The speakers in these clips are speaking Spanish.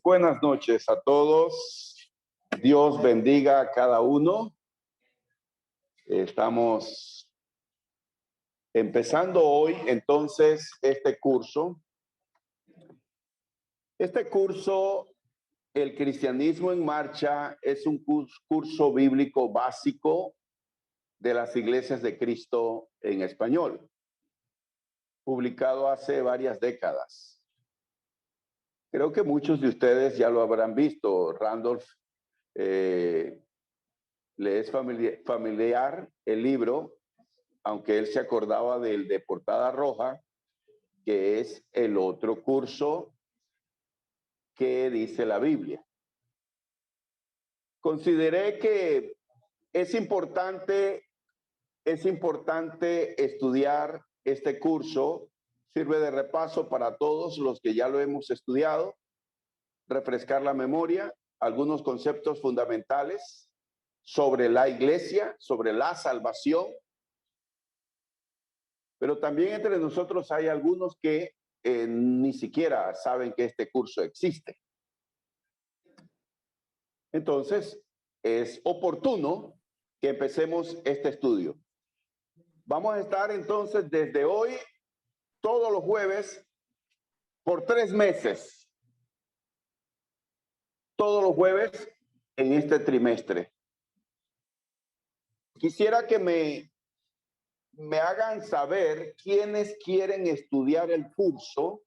Buenas noches a todos. Dios bendiga a cada uno. Estamos empezando hoy entonces este curso. El Cristianismo en Marcha, es un curso bíblico básico de las Iglesias de Cristo en español, publicado hace varias décadas. Creo que muchos de ustedes ya lo habrán visto. Randolph le es familiar el libro, aunque él se acordaba del de portada roja, que es el otro curso que dice la Biblia. Consideré que es importante estudiar este curso. Sirve de repaso para todos los que ya lo hemos estudiado, refrescar la memoria, algunos conceptos fundamentales sobre la iglesia, sobre la salvación. Pero también entre nosotros hay algunos que ni siquiera saben que este curso existe. Entonces, es oportuno que empecemos este estudio. Vamos a estar entonces desde hoy, todos los jueves, por 3 meses. Todos los jueves en este trimestre. Quisiera que me hagan saber quiénes quieren estudiar el curso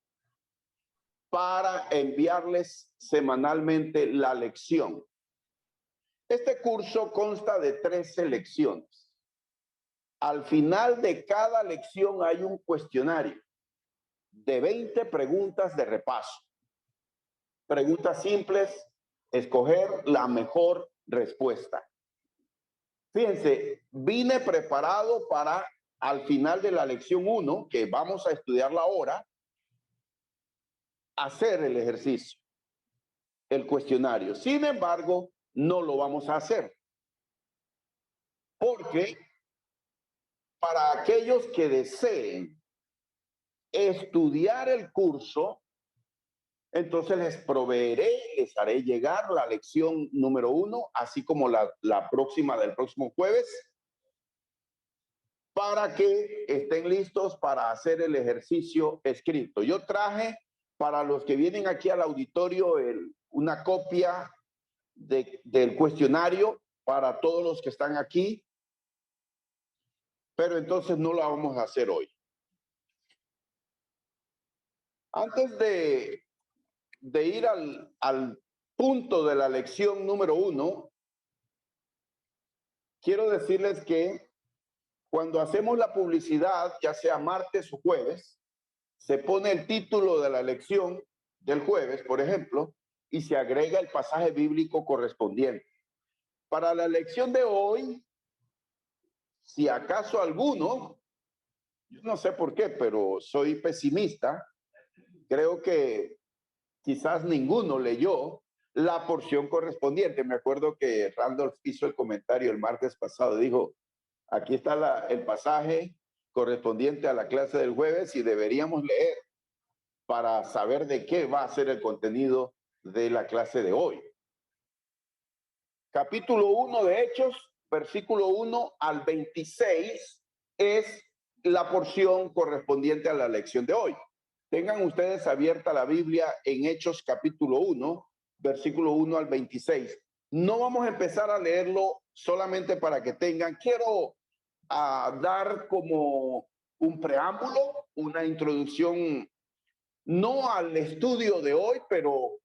para enviarles semanalmente la lección. Este curso consta de 13 lecciones. Al final de cada lección hay un cuestionario de 20 preguntas de repaso. Preguntas simples, escoger la mejor respuesta. Fíjense, vine preparado para al final de la lección 1, que vamos a estudiarla ahora, hacer el ejercicio, el cuestionario. Sin embargo, no lo vamos a hacer. Porque para aquellos que deseen estudiar el curso, entonces les proveeré, les haré llegar la lección número 1, así como la próxima del próximo jueves, para que estén listos para hacer el ejercicio escrito. Yo traje para los que vienen aquí al auditorio una copia del cuestionario para todos los que están aquí, pero entonces no la vamos a hacer hoy. Antes de ir al punto de la lección número 1, quiero decirles que cuando hacemos la publicidad, ya sea martes o jueves, se pone el título de la lección del jueves, por ejemplo, y se agrega el pasaje bíblico correspondiente. Para la lección de hoy, si acaso alguno, yo no sé por qué, pero soy pesimista, creo que quizás ninguno leyó la porción correspondiente. Me acuerdo que Randolph hizo el comentario el martes pasado, dijo, aquí está el pasaje correspondiente a la clase del jueves y deberíamos leer para saber de qué va a ser el contenido de la clase de hoy. Capítulo 1 de Hechos, versículo 1 al 26, es la porción correspondiente a la lección de hoy. Tengan ustedes abierta la Biblia en Hechos capítulo 1, versículo 1 al 26. No vamos a empezar a leerlo solamente para que tengan. Quiero dar como un preámbulo, una introducción, no al estudio de hoy, pero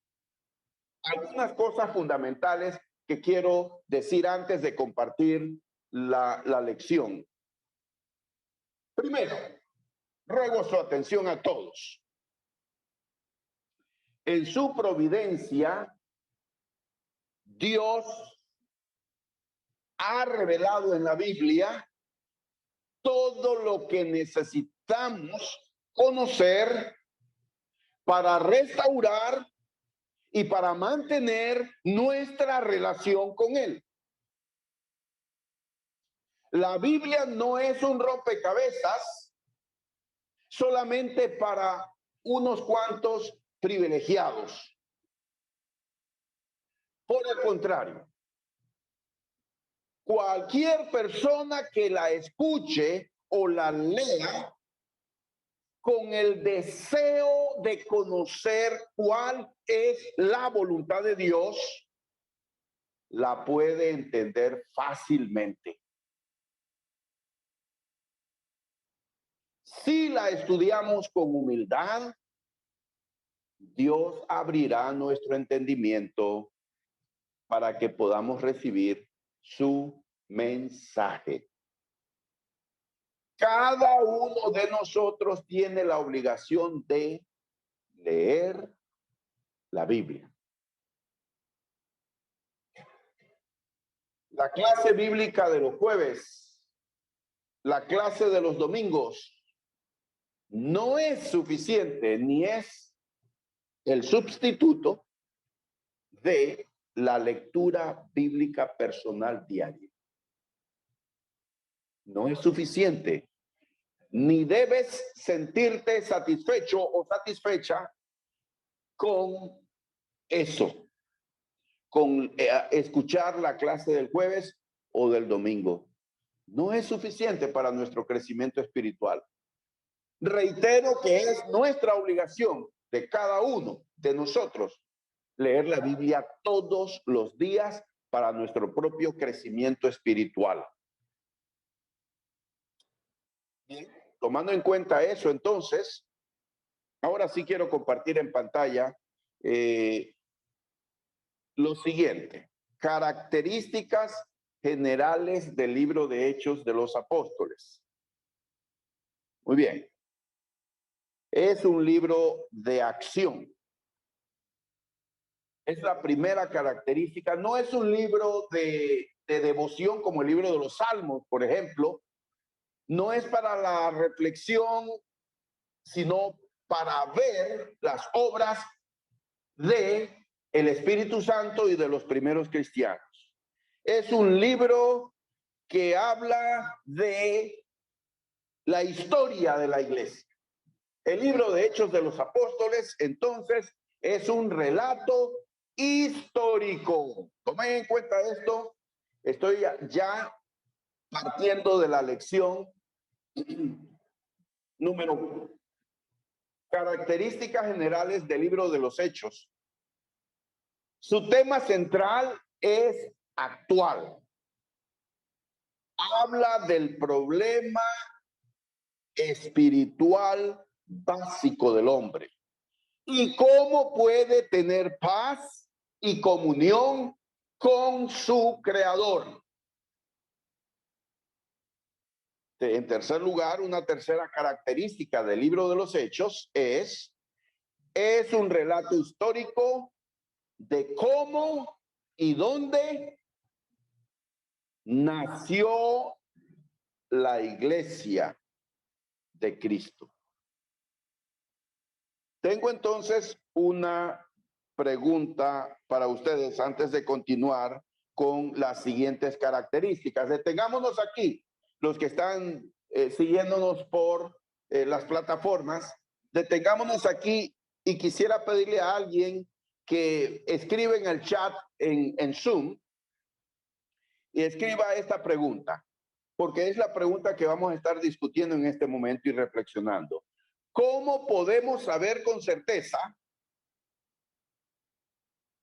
algunas cosas fundamentales que quiero decir antes de compartir la lección. Primero, ruego su atención a todos. En su providencia, Dios ha revelado en la Biblia todo lo que necesitamos conocer para restaurar y para mantener nuestra relación con Él. La Biblia no es un rompecabezas solamente para unos cuantos privilegiados. Por el contrario, cualquier persona que la escuche o la lea con el deseo de conocer cuál es la voluntad de Dios, la puede entender fácilmente. Si la estudiamos con humildad, Dios abrirá nuestro entendimiento para que podamos recibir su mensaje. Cada uno de nosotros tiene la obligación de leer la Biblia. La clase bíblica de los jueves, la clase de los domingos, no es suficiente ni es el sustituto de la lectura bíblica personal diaria. No es suficiente. Ni debes sentirte satisfecho o satisfecha con eso, con escuchar la clase del jueves o del domingo. No es suficiente para nuestro crecimiento espiritual. Reitero que es nuestra obligación de cada uno de nosotros leer la Biblia todos los días para nuestro propio crecimiento espiritual. Bien, tomando en cuenta eso, entonces, ahora sí quiero compartir en pantalla lo siguiente: características generales del libro de Hechos de los Apóstoles. Muy bien. Es un libro de acción. Es la primera característica. No es un libro de devoción como el libro de los Salmos, por ejemplo. No es para la reflexión, sino para ver las obras de el Espíritu Santo y de los primeros cristianos. Es un libro que habla de la historia de la iglesia. El libro de Hechos de los Apóstoles, entonces, es un relato histórico. Tomen en cuenta esto. Estoy ya partiendo de la lección número 1. Características generales del libro de los Hechos. Su tema central es actual. Habla del problema espiritual básico del hombre y cómo puede tener paz y comunión con su creador. En tercer lugar, una tercera característica del libro de los Hechos es un relato histórico de cómo y dónde nació la iglesia de Cristo. Tengo entonces una pregunta para ustedes antes de continuar con las siguientes características. Detengámonos aquí, los que están siguiéndonos por las plataformas, detengámonos aquí y quisiera pedirle a alguien que escriba en el chat en Zoom y escriba esta pregunta, porque es la pregunta que vamos a estar discutiendo en este momento y reflexionando. ¿Cómo podemos saber con certeza?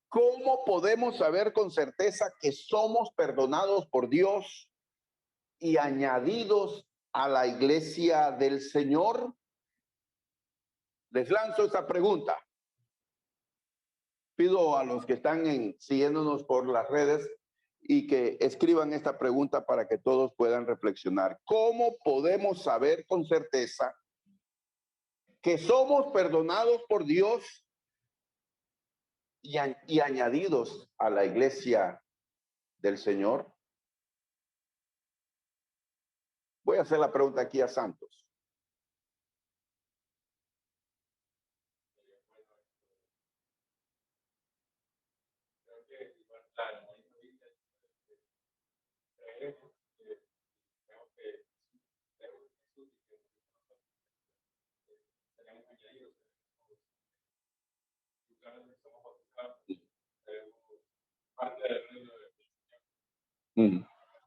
¿Cómo podemos saber con certeza que somos perdonados por Dios y añadidos a la iglesia del Señor? Les lanzo esa pregunta. Pido a los que están siguiéndonos por las redes y que escriban esta pregunta para que todos puedan reflexionar. ¿Cómo podemos saber con certeza que somos perdonados por Dios y añadidos a la iglesia del Señor? Voy a hacer la pregunta aquí a Santos.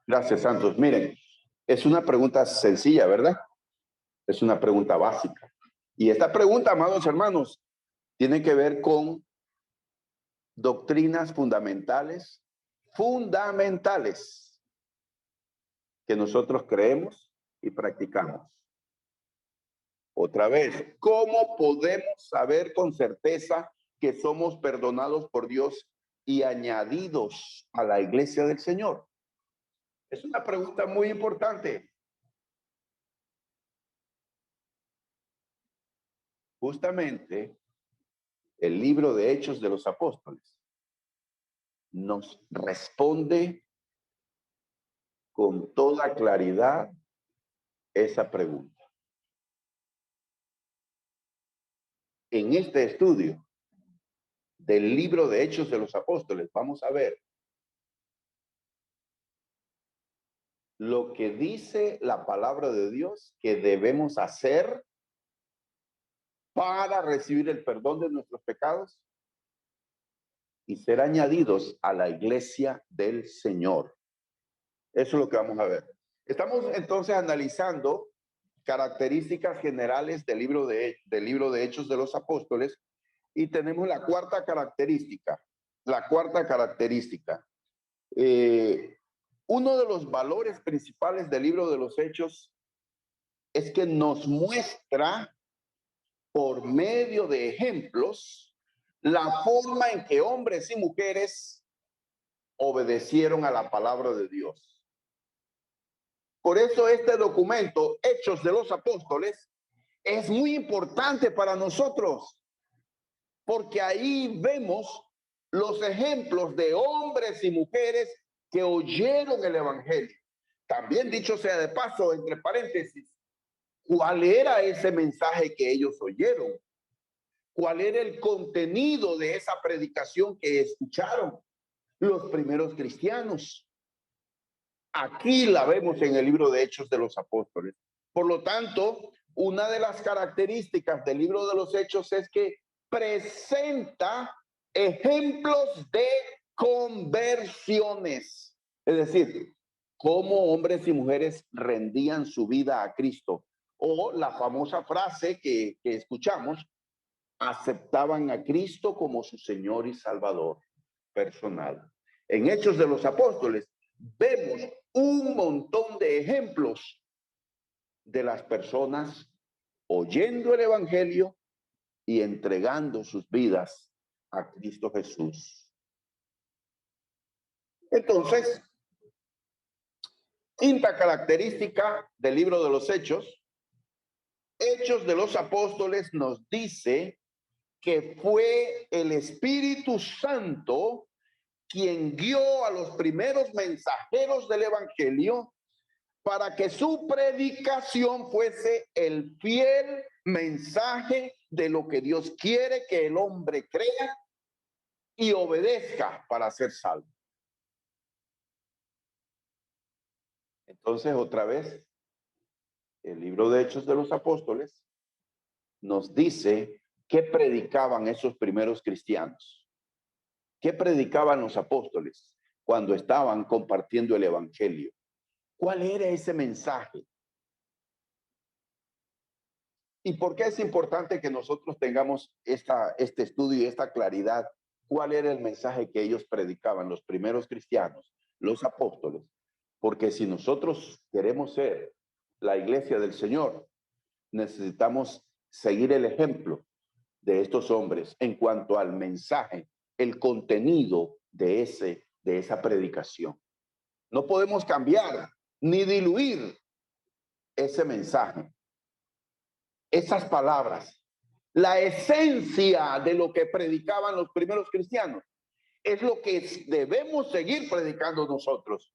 Gracias, Santos. Miren, es una pregunta sencilla, ¿verdad? Es una pregunta básica. Y esta pregunta, amados hermanos, tiene que ver con doctrinas fundamentales, que nosotros creemos y practicamos. Otra vez, ¿cómo podemos saber con certeza que somos perdonados por Dios y añadidos a la iglesia del Señor? Es una pregunta muy importante. Justamente el libro de Hechos de los Apóstoles nos responde con toda claridad esa pregunta. En este estudio del libro de Hechos de los Apóstoles vamos a ver lo que dice la palabra de Dios que debemos hacer para recibir el perdón de nuestros pecados y ser añadidos a la iglesia del Señor. Eso es lo que vamos a ver. Estamos entonces analizando características generales del libro de Hechos de los Apóstoles y tenemos la cuarta característica. Uno de los valores principales del libro de los Hechos es que nos muestra por medio de ejemplos la forma en que hombres y mujeres obedecieron a la palabra de Dios. Por eso este documento, Hechos de los Apóstoles, es muy importante para nosotros, porque ahí vemos los ejemplos de hombres y mujeres que oyeron el evangelio. También, dicho sea de paso, entre paréntesis, ¿cuál era ese mensaje que ellos oyeron? ¿Cuál era el contenido de esa predicación que escucharon los primeros cristianos? Aquí la vemos en el libro de Hechos de los Apóstoles. Por lo tanto, una de las características del libro de los Hechos es que presenta ejemplos de conversiones. Es decir, cómo hombres y mujeres rendían su vida a Cristo. O la famosa frase que escuchamos, aceptaban a Cristo como su Señor y Salvador personal. En Hechos de los Apóstoles vemos un montón de ejemplos de las personas oyendo el evangelio y entregando sus vidas a Cristo Jesús. Entonces, quinta característica del libro de los Hechos, Hechos de los Apóstoles nos dice que fue el Espíritu Santo quien guió a los primeros mensajeros del evangelio para que su predicación fuese el fiel mensaje de lo que Dios quiere que el hombre crea y obedezca para ser salvo. Entonces, otra vez, el libro de Hechos de los Apóstoles nos dice qué predicaban esos primeros cristianos. ¿Qué predicaban los apóstoles cuando estaban compartiendo el evangelio? ¿Cuál era ese mensaje? ¿Y por qué es importante que nosotros tengamos este estudio y esta claridad? ¿Cuál era el mensaje que ellos predicaban, los primeros cristianos, los apóstoles? Porque si nosotros queremos ser la iglesia del Señor, necesitamos seguir el ejemplo de estos hombres en cuanto al mensaje, el contenido de esa predicación. No podemos cambiar ni diluir ese mensaje, esas palabras. La esencia de lo que predicaban los primeros cristianos es lo que debemos seguir predicando nosotros.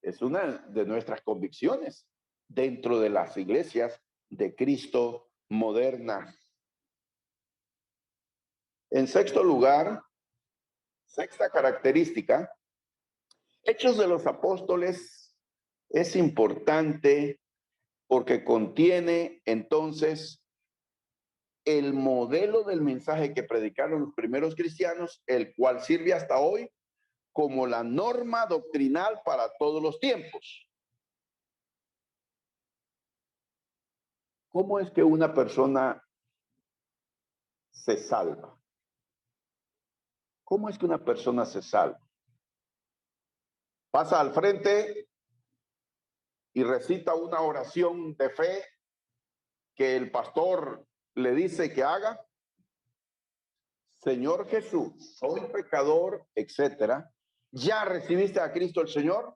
Es una de nuestras convicciones dentro de las iglesias de Cristo modernas. En sexto lugar, sexta característica, Hechos de los Apóstoles es importante porque contiene entonces el modelo del mensaje que predicaron los primeros cristianos, el cual sirve hasta hoy como la norma doctrinal para todos los tiempos. ¿Cómo es que una persona se salva? ¿Cómo es que una persona se salva? Pasa al frente y recita una oración de fe que el pastor le dice que haga. Señor Jesús, soy pecador, etcétera. ¿Ya recibiste a Cristo el Señor?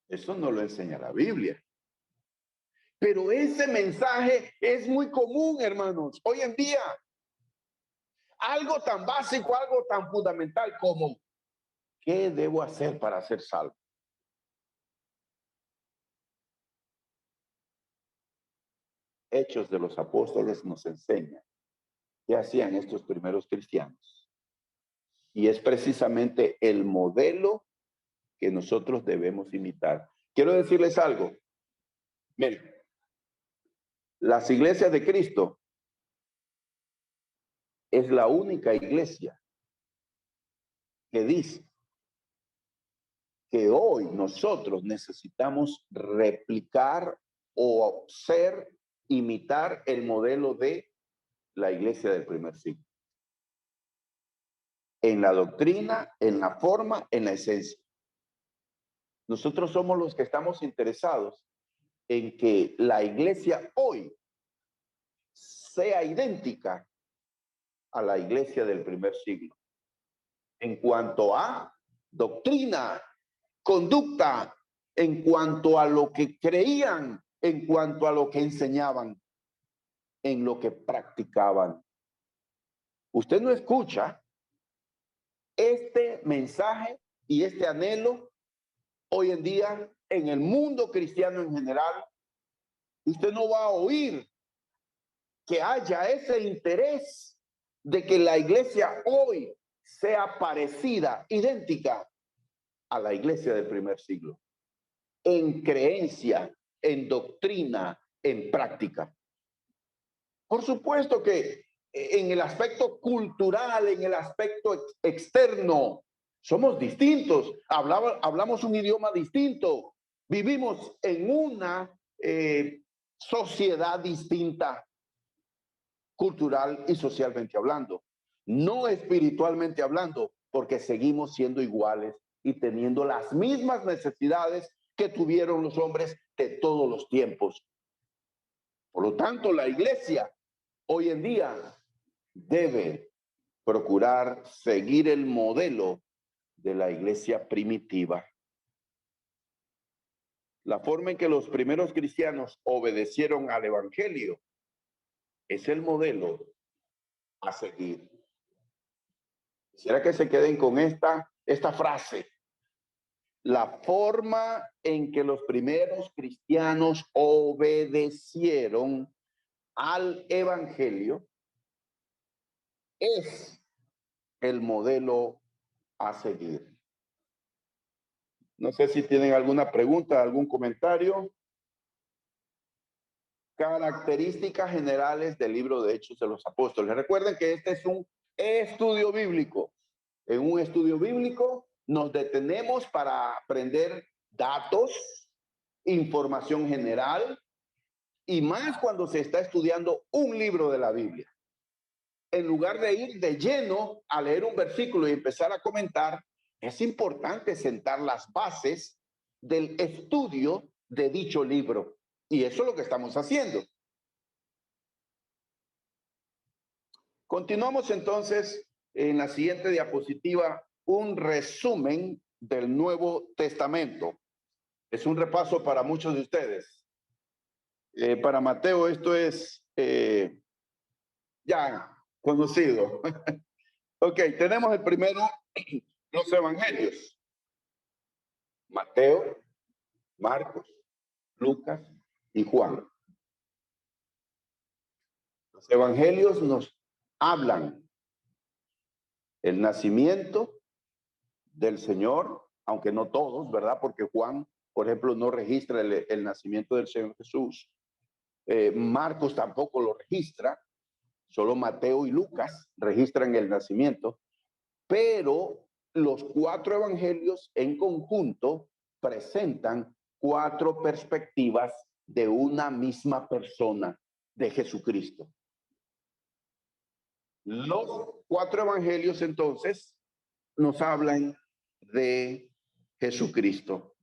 Eso no lo enseña la Biblia. Pero ese mensaje es muy común, hermanos, hoy en día. Algo tan básico, algo tan fundamental como ¿qué debo hacer para ser salvo? Hechos de los Apóstoles nos enseñan qué hacían estos primeros cristianos. Y es precisamente el modelo que nosotros debemos imitar. Quiero decirles algo. Miren, las iglesias de Cristo es la única iglesia que dice que hoy nosotros necesitamos replicar o imitar el modelo de la iglesia del primer siglo. En la doctrina, en la forma, en la esencia. Nosotros somos los que estamos interesados en que la iglesia hoy sea idéntica a la iglesia del primer siglo. En cuanto a doctrina, conducta, en cuanto a lo que creían, en cuanto a lo que enseñaban, en lo que practicaban. Usted no escucha este mensaje y este anhelo hoy en día en el mundo cristiano en general. Usted no va a oír que haya ese interés de que la iglesia hoy sea parecida, idéntica a la iglesia del primer siglo, en creencia, en doctrina, en práctica. Por supuesto que en el aspecto cultural, en el aspecto externo, somos distintos, hablamos un idioma distinto, vivimos en una sociedad distinta, cultural y socialmente hablando, no espiritualmente hablando, porque seguimos siendo iguales y teniendo las mismas necesidades que tuvieron los hombres de todos los tiempos. Por lo tanto, la iglesia hoy en día debe procurar seguir el modelo de la iglesia primitiva. La forma en que los primeros cristianos obedecieron al evangelio es el modelo a seguir. Quisiera que se queden con esta frase. La forma en que los primeros cristianos obedecieron al evangelio es el modelo a seguir. No sé si tienen alguna pregunta, algún comentario. Características generales del libro de Hechos de los Apóstoles. Recuerden que este es un estudio bíblico. En un estudio bíblico nos detenemos para aprender datos, información general, y más cuando se está estudiando un libro de la Biblia. En lugar de ir de lleno a leer un versículo y empezar a comentar, es importante sentar las bases del estudio de dicho libro. Y eso es lo que estamos haciendo. Continuamos entonces en la siguiente diapositiva, un resumen del Nuevo Testamento. Es un repaso para muchos de ustedes. Para Mateo esto es ya conocido. Ok, tenemos el primero, los evangelios. Mateo, Marcos, Lucas y Juan. Los evangelios nos hablan el nacimiento del Señor, aunque no todos, ¿verdad? Porque Juan, por ejemplo, no registra el nacimiento del Señor Jesús. Marcos tampoco lo registra. Solo Mateo y Lucas registran el nacimiento. Pero los 4 evangelios en conjunto presentan 4 perspectivas de una misma persona, de Jesucristo. Los 4 evangelios entonces nos hablan de Jesucristo.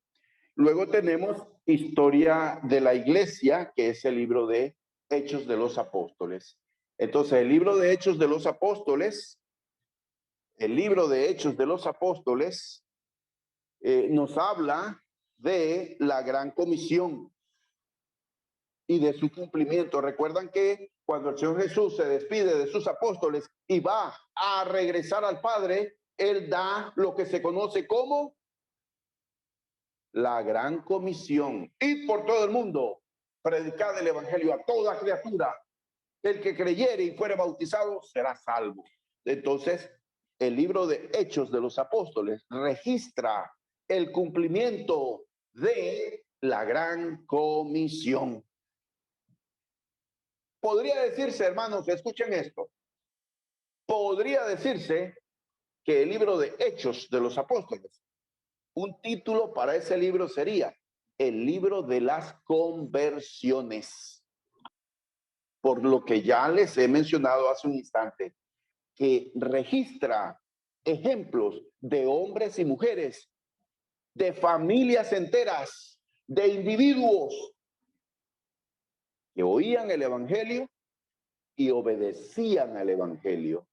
Luego tenemos historia de la iglesia, que es el libro de Hechos de los Apóstoles. Entonces, el libro de Hechos de los Apóstoles, nos habla de la gran comisión y de su cumplimiento. Recuerdan que cuando el Señor Jesús se despide de sus apóstoles y va a regresar al Padre, Él da lo que se conoce como la gran comisión. Ir por todo el mundo, predicar el evangelio a toda criatura. El que creyere y fuere bautizado será salvo. Entonces, el libro de Hechos de los Apóstoles registra el cumplimiento de la gran comisión. Podría decirse, hermanos, escuchen esto, podría decirse que el libro de Hechos de los Apóstoles, un título para ese libro sería el libro de las conversiones, por lo que ya les he mencionado hace un instante, que registra ejemplos de hombres y mujeres, de familias enteras, de individuos que oían el evangelio y obedecían al evangelio.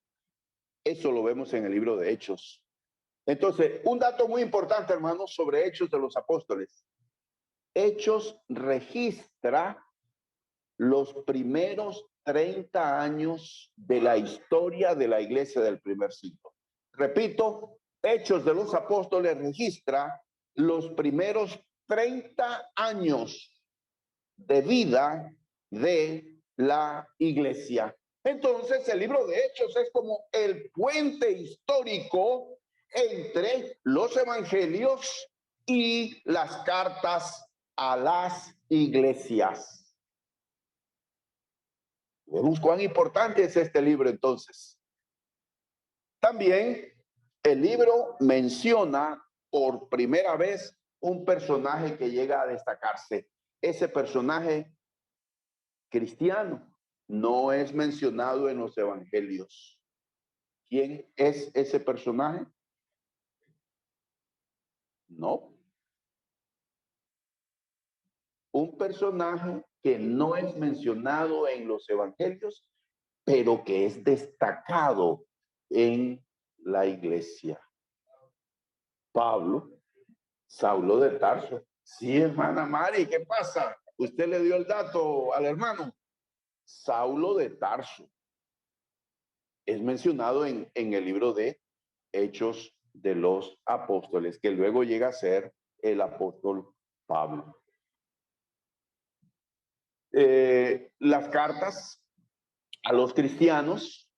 Eso lo vemos en el libro de Hechos. Entonces, un dato muy importante, hermanos, sobre Hechos de los Apóstoles. Hechos registra los primeros 30 años de la historia de la iglesia del primer siglo. Repito, Hechos de los Apóstoles registra los primeros 30 años de vida de la iglesia. Entonces, el libro de Hechos es como el puente histórico entre los evangelios y las cartas a las iglesias. Vemos cuán importante es este libro entonces. También el libro menciona por primera vez un personaje que llega a destacarse. Ese personaje cristiano no es mencionado en los evangelios. ¿Quién es ese personaje? No. Un personaje que no es mencionado en los evangelios, pero que es destacado en la iglesia. Pablo, Saulo de Tarso. Sí, hermana Mari, ¿qué pasa? Usted le dio el dato al hermano. Saulo de Tarso es mencionado en el libro de Hechos de los Apóstoles, que luego llega a ser el apóstol Pablo. Las cartas a los cristianos,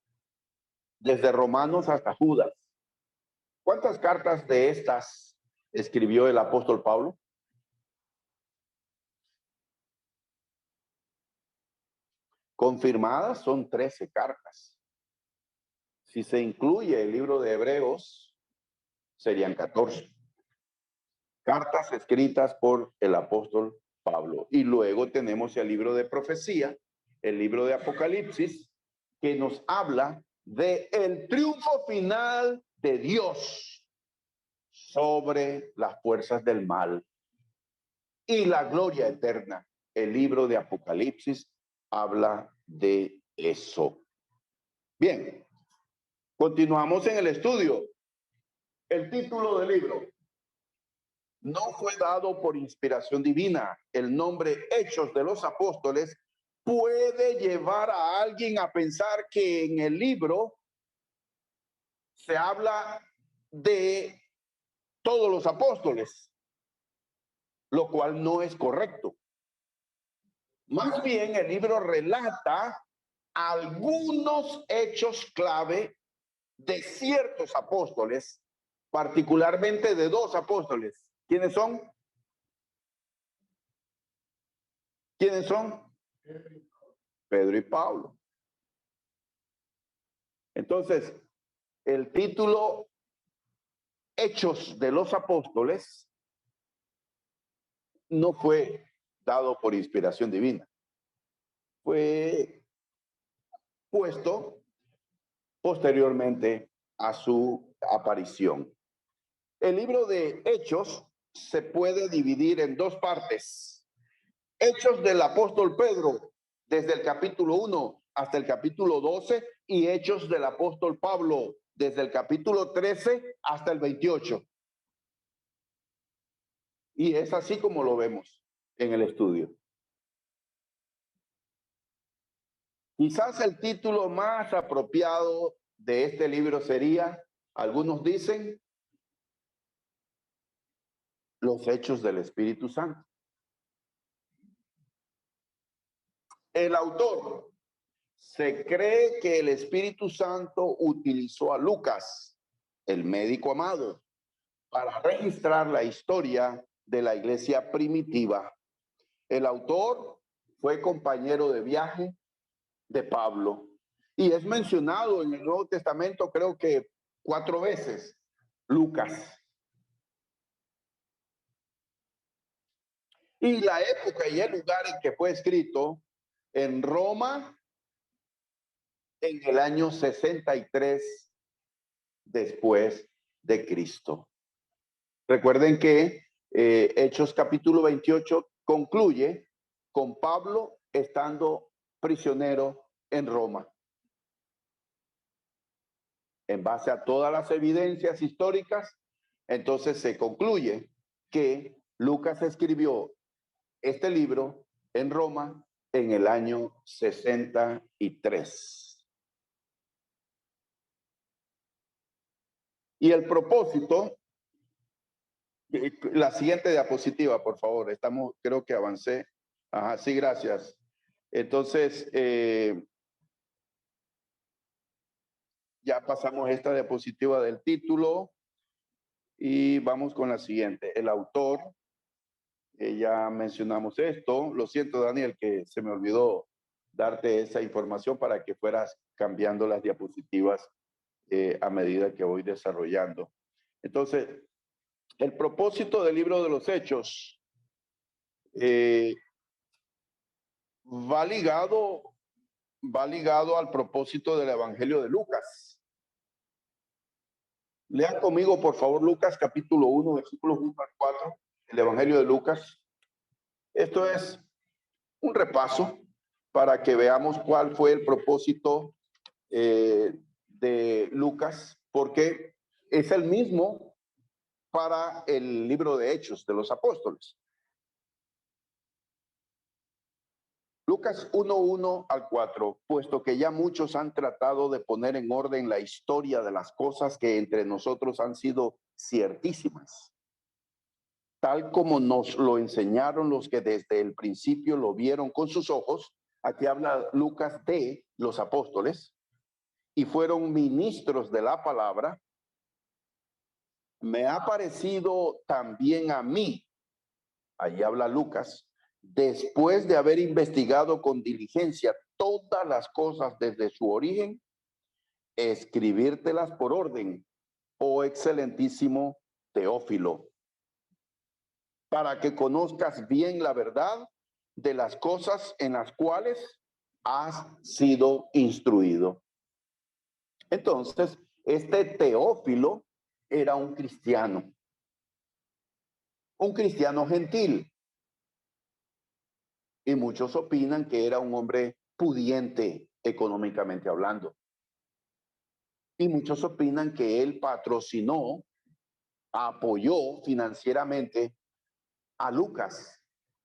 desde Romanos hasta Judas. ¿Cuántas cartas de estas escribió el apóstol Pablo? Confirmadas son 13 cartas. Si se incluye el libro de Hebreos, serían 14. Cartas escritas por el apóstol Pablo. Y luego tenemos el libro de profecía, el libro de Apocalipsis, que nos habla de el triunfo final de Dios sobre las fuerzas del mal y la gloria eterna. El libro de Apocalipsis habla de eso. Bien, continuamos en el estudio. El título del libro: no fue dado por inspiración divina. El nombre Hechos de los Apóstoles puede llevar a alguien a pensar que en el libro se habla de todos los apóstoles, lo cual no es correcto. Más bien, el libro relata algunos hechos clave de ciertos apóstoles, particularmente de 2 apóstoles. ¿Quiénes son? ¿Quiénes son? Pedro y Pablo. Entonces, el título Hechos de los Apóstoles no fue dado por inspiración divina. Fue puesto posteriormente a su aparición. El libro de Hechos se puede dividir en dos partes. Hechos del apóstol Pedro, desde el capítulo 1 hasta el capítulo 12, y Hechos del apóstol Pablo, desde el capítulo 13 hasta el 28. Y es así como lo vemos en el estudio. Quizás el título más apropiado de este libro sería, algunos dicen, Los Hechos del Espíritu Santo. El autor, se cree que el Espíritu Santo utilizó a Lucas, el médico amado, para registrar la historia de la iglesia primitiva. El autor fue compañero de viaje de Pablo y es mencionado en el Nuevo Testamento, creo que 4 veces, Lucas. Y la época y el lugar en que fue escrito, en Roma, en el año 63 después de Cristo. Recuerden que Hechos capítulo 28 concluye con Pablo estando prisionero en Roma. En base a todas las evidencias históricas, entonces se concluye que Lucas escribió este libro en Roma en el año 63. Y el propósito, la siguiente diapositiva, por favor. Estamos, creo que avancé. Ajá, sí, gracias. Entonces, ya pasamos esta diapositiva del título y vamos con la siguiente. El autor, ya mencionamos esto. Lo siento, Daniel, que se me olvidó darte esa información para que fueras cambiando las diapositivas a medida que voy desarrollando. Entonces, el propósito del libro de los Hechos va ligado al propósito del Evangelio de Lucas. Lean conmigo, por favor, Lucas capítulo 1, versículos 1 al 4, el Evangelio de Lucas. Esto es un repaso para que veamos cuál fue el propósito de Lucas, porque es el mismo para el libro de Hechos de los Apóstoles. Lucas 1:1 al 4, puesto que ya muchos han tratado de poner en orden la historia de las cosas que entre nosotros han sido ciertísimas, tal como nos lo enseñaron los que desde el principio lo vieron con sus ojos. Aquí habla Lucas de los apóstoles, y fueron ministros de la palabra. Me ha parecido también a mí, allí habla Lucas, después de haber investigado con diligencia todas las cosas desde su origen, escribírtelas por orden, oh excelentísimo Teófilo, para que conozcas bien la verdad de las cosas en las cuales has sido instruido. Entonces, este Teófilo era un cristiano gentil, y muchos opinan que era un hombre pudiente económicamente hablando. Y muchos opinan que él patrocinó, apoyó financieramente a Lucas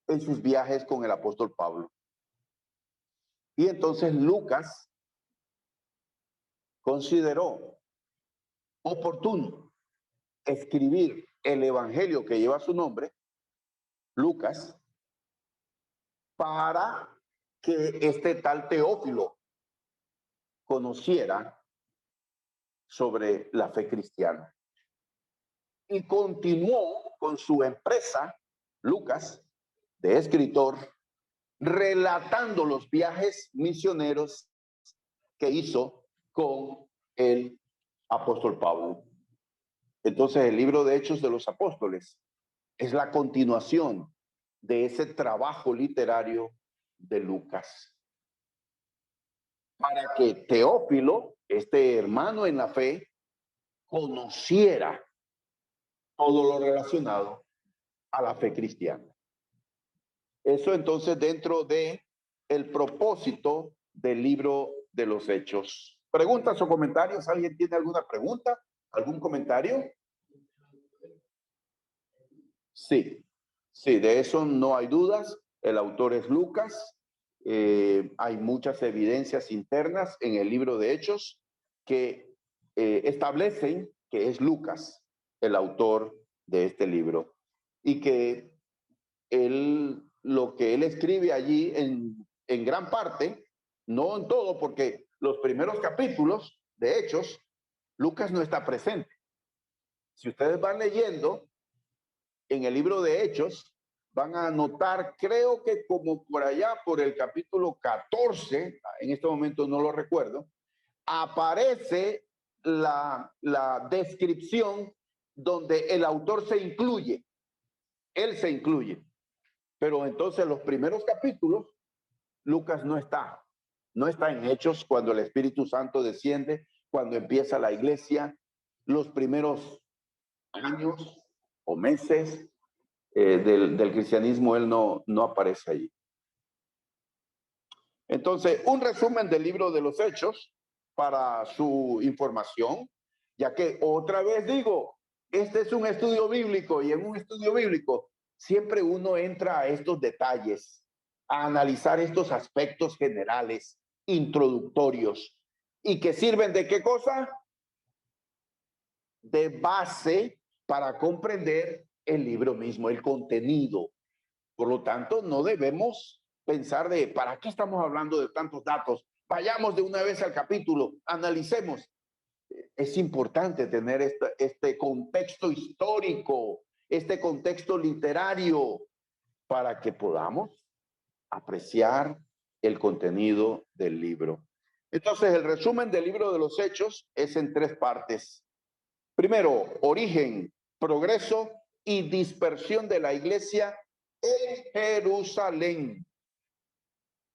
en sus viajes con el apóstol Pablo. Y entonces Lucas consideró oportuno escribir el evangelio que lleva su nombre, Lucas, para que este tal Teófilo conociera sobre la fe cristiana. Y continuó con su empresa, Lucas, de escritor, relatando los viajes misioneros que hizo con el apóstol Pablo. Entonces el libro de Hechos de los Apóstoles es la continuación de ese trabajo literario de Lucas. Para que Teófilo, este hermano en la fe, conociera todo lo relacionado a la fe cristiana. Eso entonces dentro de el propósito del libro de los Hechos. ¿Preguntas o comentarios? ¿Alguien tiene alguna pregunta? ¿Algún comentario? Sí, sí, de eso no hay dudas. El autor es Lucas. Hay muchas evidencias internas en el libro de Hechos que establecen que es Lucas el autor de este libro y que lo que él escribe allí en gran parte, no en todo, porque los primeros capítulos de Hechos, Lucas no está presente. Si ustedes van leyendo en el libro de Hechos, van a notar, creo que como por allá, por el capítulo 14, en este momento no lo recuerdo, aparece la descripción donde el autor se incluye, él se incluye. Pero entonces los primeros capítulos, Lucas no está. No está en Hechos cuando el Espíritu Santo desciende, cuando empieza la iglesia, los primeros años o meses del cristianismo, él no aparece allí. Entonces, un resumen del libro de los Hechos para su información, ya que otra vez digo, este es un estudio bíblico y en un estudio bíblico siempre uno entra a estos detalles, a analizar estos aspectos generales, introductorios, y que sirven de qué cosa? De base para comprender el libro mismo, el contenido. Por lo tanto, no debemos pensar de ¿para qué estamos hablando de tantos datos? Vayamos de una vez al capítulo, analicemos. Es importante tener este contexto histórico, este contexto literario, para que podamos apreciar el contenido del libro. Entonces, el resumen del libro de los Hechos es en tres partes. Primero, origen, progreso y dispersión de la iglesia en Jerusalén.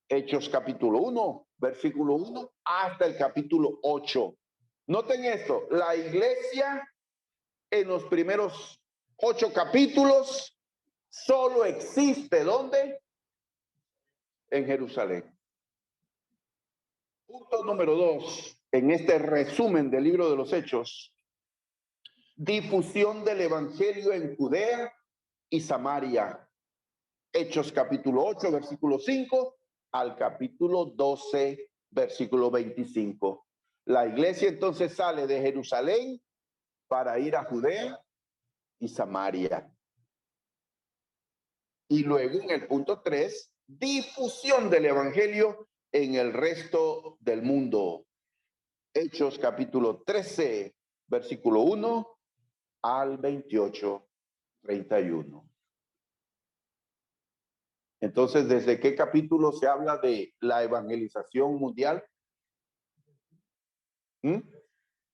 Hechos capítulo 1, versículo 1 hasta el capítulo 8. Noten esto, la iglesia en los primeros 8 capítulos solo existe, ¿dónde? En Jerusalén. Punto número 2, en este resumen del libro de los Hechos, difusión del evangelio en Judea y Samaria. Hechos capítulo 8, versículo 5 al capítulo 12, versículo 25. La iglesia entonces sale de Jerusalén para ir a Judea y Samaria. Y luego en el punto 3, difusión del evangelio en el resto del mundo. Hechos capítulo 13, versículo 1 al 28, 31. Entonces, ¿desde qué capítulo se habla de la evangelización mundial?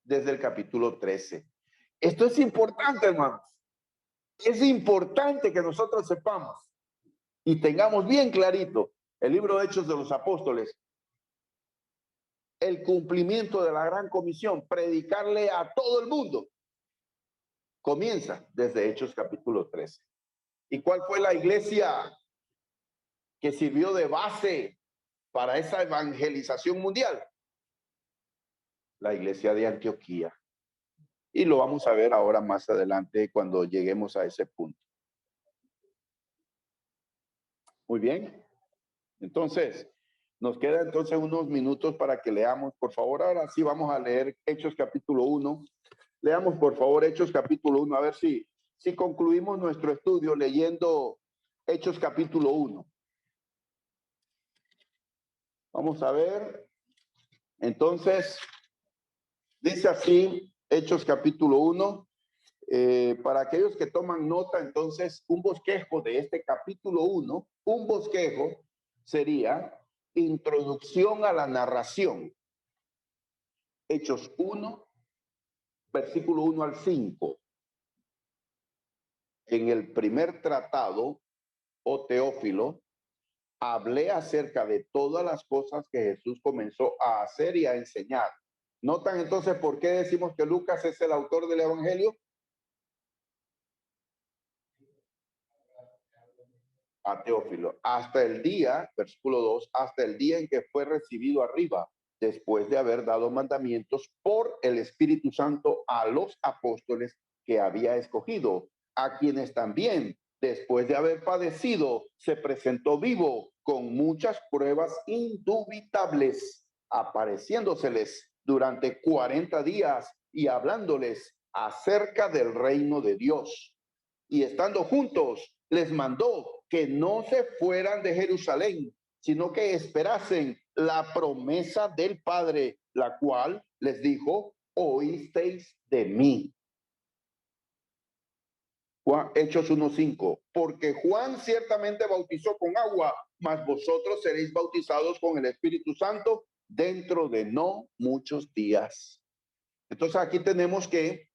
Desde el capítulo 13. Esto es importante, hermanos. Es importante que nosotros sepamos y tengamos bien clarito el libro de Hechos de los Apóstoles, el cumplimiento de la gran comisión, predicarle a todo el mundo, comienza desde Hechos capítulo 13. ¿Y cuál fue la iglesia que sirvió de base para esa evangelización mundial? La iglesia de Antioquía. Y lo vamos a ver ahora más adelante cuando lleguemos a ese punto. Muy bien. Entonces, nos queda entonces unos minutos para que leamos. Por favor, ahora sí vamos a leer Hechos capítulo 1. Leamos, por favor, Hechos capítulo 1. A ver si concluimos nuestro estudio leyendo Hechos capítulo 1. Vamos a ver. Entonces, dice así, Hechos capítulo 1. Para aquellos que toman nota, entonces, un bosquejo de este capítulo 1, un bosquejo sería introducción a la narración. Hechos 1, versículo 1 al 5. en el primer tratado, oh Teófilo, hablé acerca de todas las cosas que Jesús comenzó a hacer y a enseñar. ¿Notan entonces por qué decimos que Lucas es el autor del Evangelio? A Teófilo, hasta el día, versículo 2, hasta el día en que fue recibido arriba, después de haber dado mandamientos por el Espíritu Santo a los apóstoles que había escogido, a quienes también, después de haber padecido, se presentó vivo con muchas pruebas indubitables, apareciéndoseles durante 40 días y hablándoles acerca del reino de Dios. Y estando juntos, les mandó que no se fueran de Jerusalén, sino que esperasen la promesa del Padre, la cual les dijo, oísteis de mí. Hechos 1:5, porque Juan ciertamente bautizó con agua, mas vosotros seréis bautizados con el Espíritu Santo dentro de no muchos días. Entonces aquí tenemos que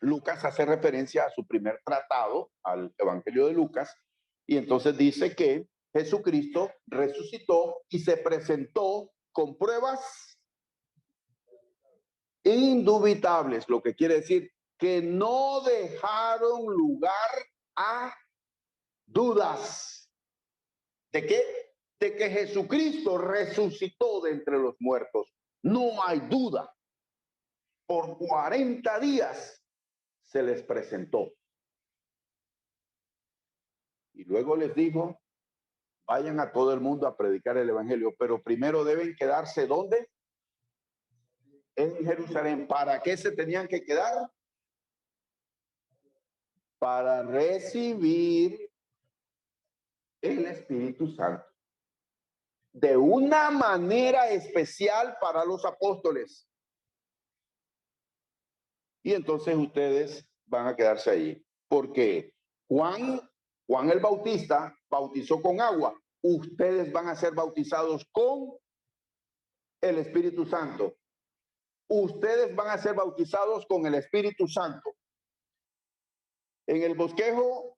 Lucas hace referencia a su primer tratado, al Evangelio de Lucas, y entonces dice que Jesucristo resucitó y se presentó con pruebas indubitables, lo que quiere decir que no dejaron lugar a dudas. ¿De qué? De que Jesucristo resucitó de entre los muertos. No hay duda. Por 40 días se les presentó. Y luego les dijo, vayan a todo el mundo a predicar el evangelio, pero primero deben quedarse ¿dónde? En Jerusalén. ¿Para qué se tenían que quedar? Para recibir el Espíritu Santo. De una manera especial para los apóstoles. Y entonces ustedes van a quedarse allí. Porque Juan el Bautista bautizó con agua. Ustedes van a ser bautizados con el Espíritu Santo. Ustedes van a ser bautizados con el Espíritu Santo. En el bosquejo,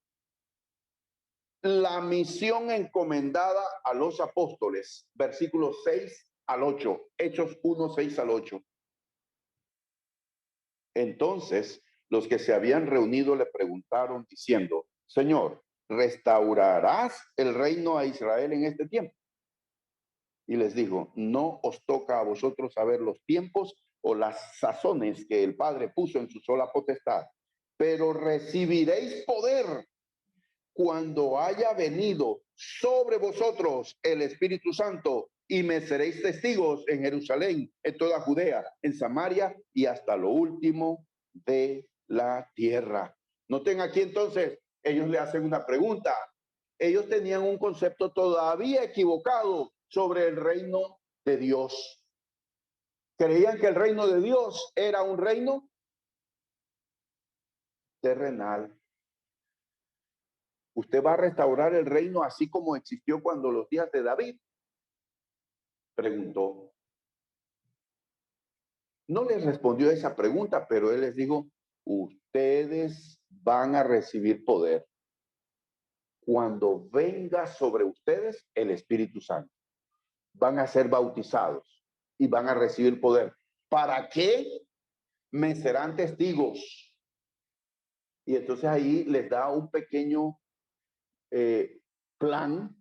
la misión encomendada a los apóstoles, versículos 6 al 8, Hechos 1, 6 al 8. Entonces, los que se habían reunido le preguntaron diciendo, Señor, ¿restaurarás el reino a Israel en este tiempo? Y les dijo, no os toca a vosotros saber los tiempos o las sazones que el Padre puso en su sola potestad, pero recibiréis poder cuando haya venido sobre vosotros el Espíritu Santo y me seréis testigos en Jerusalén, en toda Judea, en Samaria y hasta lo último de la tierra. Noten aquí entonces, ellos le hacen una pregunta. Ellos tenían un concepto todavía equivocado sobre el reino de Dios. Creían que el reino de Dios era un reino terrenal. ¿Usted va a restaurar el reino así como existió cuando los días de David? Preguntó. No les respondió esa pregunta, pero él les dijo, ustedes van a recibir poder cuando venga sobre ustedes el Espíritu Santo. Van a ser bautizados y van a recibir poder. ¿Para qué? Me serán testigos. Y entonces ahí les da un pequeño plan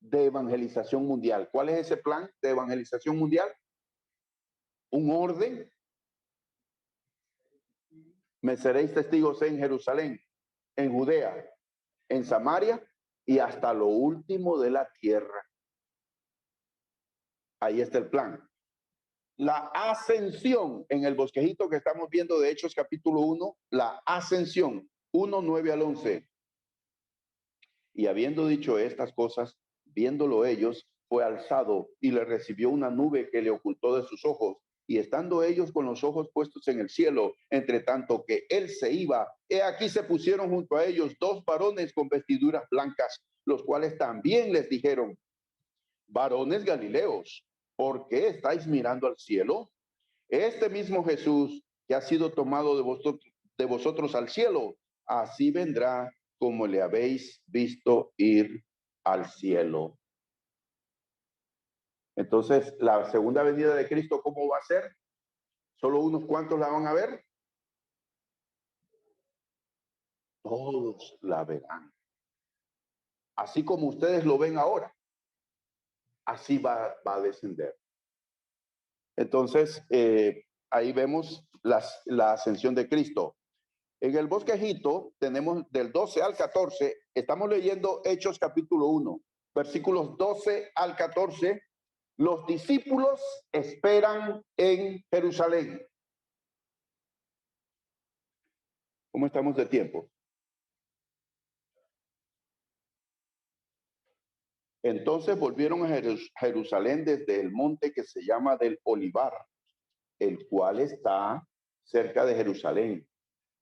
de evangelización mundial. ¿Cuál es ese plan de evangelización mundial? Un orden. Me seréis testigos en Jerusalén, en Judea, en Samaria y hasta lo último de la tierra. Ahí está el plan. La ascensión en el bosquejito que estamos viendo de Hechos capítulo 1, la ascensión 1, 9 al 11. Y habiendo dicho estas cosas, viéndolo ellos, fue alzado y le recibió una nube que le ocultó de sus ojos. Y estando ellos con los ojos puestos en el cielo, entre tanto que él se iba, he aquí se pusieron junto a ellos dos varones con vestiduras blancas, los cuales también les dijeron, varones galileos, ¿por qué estáis mirando al cielo? Este mismo Jesús que ha sido tomado de vosotros al cielo, así vendrá como le habéis visto ir al cielo. Entonces, la segunda venida de Cristo, ¿cómo va a ser? ¿Solo unos cuantos la van a ver? Todos la verán. Así como ustedes lo ven ahora, así va a descender. Entonces, ahí vemos la ascensión de Cristo. En el bosquejito tenemos del 12 al 14, estamos leyendo Hechos capítulo 1, versículos 12 al 14. Los discípulos esperan en Jerusalén. ¿Cómo estamos de tiempo? Entonces volvieron a Jerusalén desde el monte que se llama del Olivar, el cual está cerca de Jerusalén,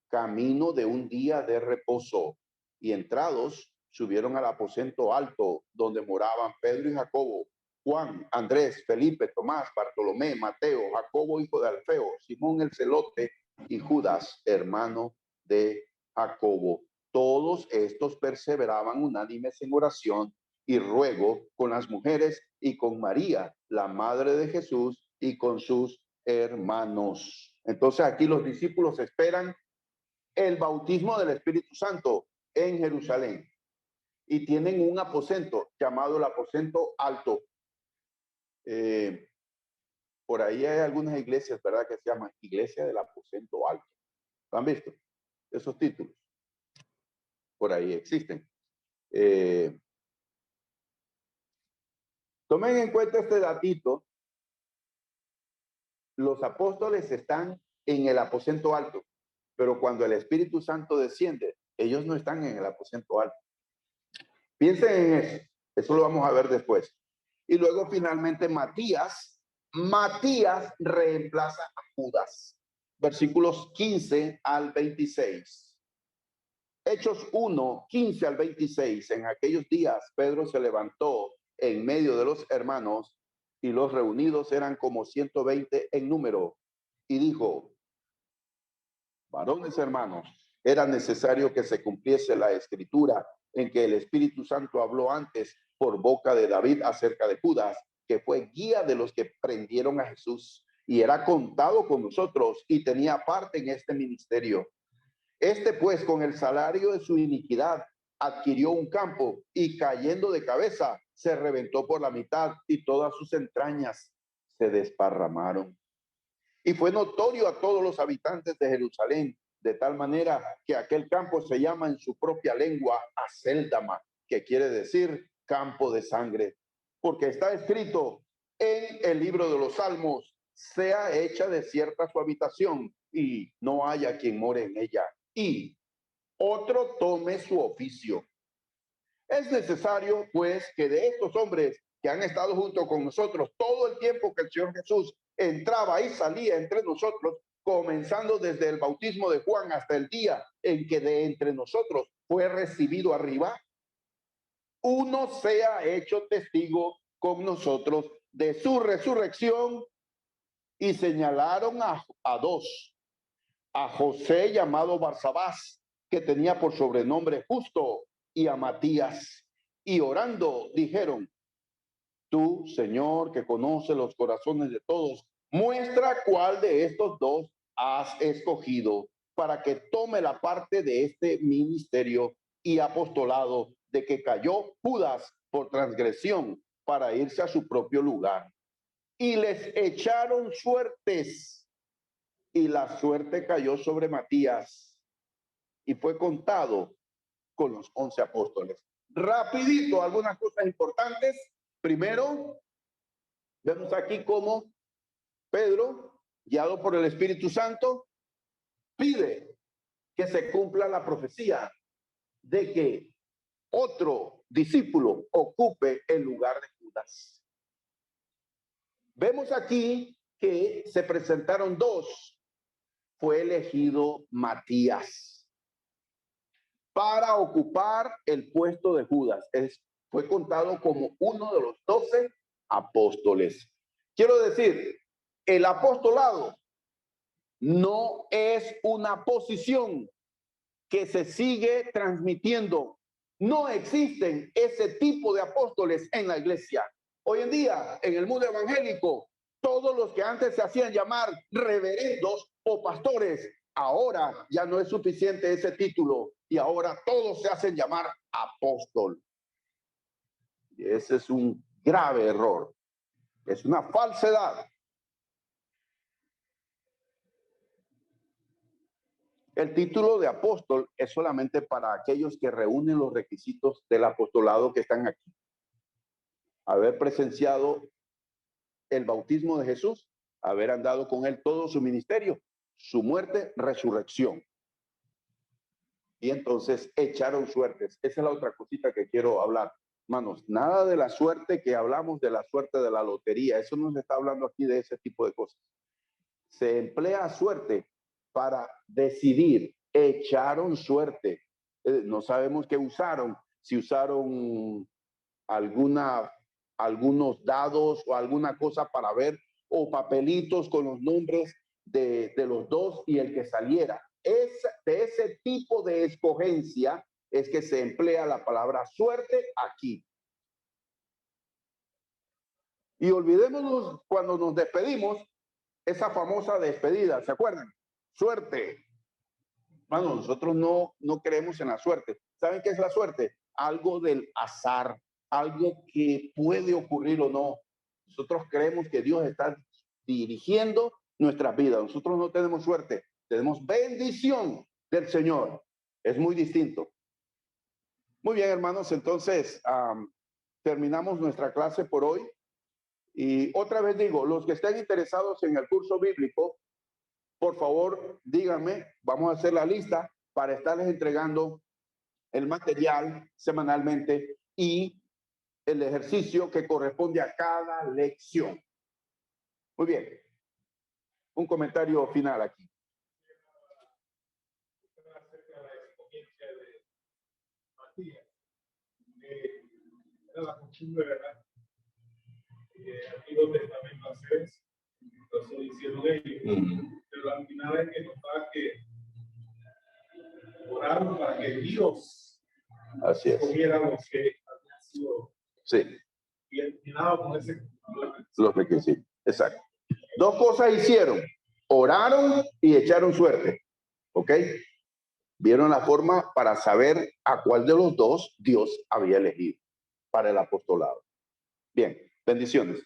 camino de un día de reposo. Y entrados, subieron al aposento alto, donde moraban Pedro y Jacobo, Juan, Andrés, Felipe, Tomás, Bartolomé, Mateo, Jacobo, hijo de Alfeo, Simón el celote y Judas, hermano de Jacobo. Todos estos perseveraban unánimes en oración y ruego con las mujeres y con María, la madre de Jesús, y con sus hermanos. Entonces aquí los discípulos esperan el bautismo del Espíritu Santo en Jerusalén y tienen un aposento llamado el aposento alto. Por ahí hay algunas iglesias, ¿verdad?, que se llaman Iglesia del Aposento Alto. ¿Lo han visto? Esos títulos. Por ahí existen. Tomen en cuenta este datito. Los apóstoles están en el aposento alto, pero cuando el Espíritu Santo desciende, ellos no están en el aposento alto. Piensen en eso. Eso lo vamos a ver después. Y luego finalmente Matías reemplaza a Judas. Versículos 15 al 26. Hechos 1, 15 al 26. En aquellos días Pedro se levantó en medio de los hermanos y los reunidos eran como 120 en número y dijo: varones hermanos, era necesario que se cumpliese la escritura en que el Espíritu Santo habló antes por boca de David acerca de Judas, que fue guía de los que prendieron a Jesús y era contado con nosotros y tenía parte en este ministerio. Este pues con el salario de su iniquidad adquirió un campo y cayendo de cabeza se reventó por la mitad y todas sus entrañas se desparramaron. Y fue notorio a todos los habitantes de Jerusalén, de tal manera que aquel campo se llama en su propia lengua Acéldama, que quiere decir campo de sangre, porque está escrito en el libro de los Salmos: sea hecha desierta su habitación y no haya quien more en ella, y otro tome su oficio. Es necesario, pues, que de estos hombres que han estado junto con nosotros todo el tiempo que el Señor Jesús entraba y salía entre nosotros, comenzando desde el bautismo de Juan hasta el día en que de entre nosotros fue recibido arriba, uno sea hecho testigo con nosotros de su resurrección. Y señalaron a dos: a José llamado Barsabás, que tenía por sobrenombre Justo, y a Matías. Y orando dijeron: tú, Señor, que conoces los corazones de todos, muestra cuál de estos dos has escogido para que tome la parte de este ministerio y apostolado de que cayó Judas por transgresión para irse a su propio lugar. Y les echaron suertes, y la suerte cayó sobre Matías y fue contado con los 11 apóstoles. Rapidito, algunas cosas importantes. Primero, vemos aquí cómo Pedro, guiado por el Espíritu Santo, pide que se cumpla la profecía de que otro discípulo ocupe el lugar de Judas. Vemos aquí que se presentaron dos. Fue elegido Matías para ocupar el puesto de Judas. Fue contado como uno de los 12 apóstoles. Quiero decir, el apostolado no es una posición, que se sigue transmitiendo. No existen ese tipo de apóstoles en la iglesia. Hoy en día, en el mundo evangélico, todos los que antes se hacían llamar reverendos o pastores, ahora ya no es suficiente ese título y ahora todos se hacen llamar apóstol. Y ese es un grave error. Es una falsedad. El título de apóstol es solamente para aquellos que reúnen los requisitos del apostolado que están aquí. Haber presenciado el bautismo de Jesús, haber andado con él todo su ministerio, su muerte, resurrección. Y entonces echaron suertes. Esa es la otra cosita que quiero hablar. Manos, nada de la suerte que hablamos, de la suerte de la lotería. Eso no se está hablando aquí de ese tipo de cosas. Se emplea suerte para decidir. Echaron suerte. No sabemos qué usaron. Si usaron algunos dados o alguna cosa para ver, o papelitos con los nombres de los dos y el que saliera. De ese tipo de escogencia es que se emplea la palabra suerte aquí. Y olvidémonos cuando nos despedimos, esa famosa despedida, ¿se acuerdan? Suerte. Bueno, nosotros no creemos en la suerte. ¿Saben qué es la suerte? Algo del azar, algo que puede ocurrir o no. Nosotros creemos que Dios está dirigiendo nuestras vidas. Nosotros no tenemos suerte, tenemos bendición del Señor. Es muy distinto. Muy bien, hermanos, entonces terminamos nuestra clase por hoy. Y otra vez digo, los que estén interesados en el curso bíblico, por favor, díganme, vamos a hacer la lista para estarles entregando el material semanalmente y el ejercicio que corresponde a cada lección. Muy bien. Un comentario final aquí. Era la costumbre, ¿verdad? El Antiguo Testamento hacer eso. Entonces lo hicieron ellos. Pero al final es que notaba que oraron para que Dios cogiera los que habían sido llenados con ese. Los requisitos. Exacto. Dos cosas hicieron. Oraron y echaron suerte. ¿Ok? Vieron la forma para saber a cuál de los dos Dios había elegido para el apostolado. Bien, bendiciones.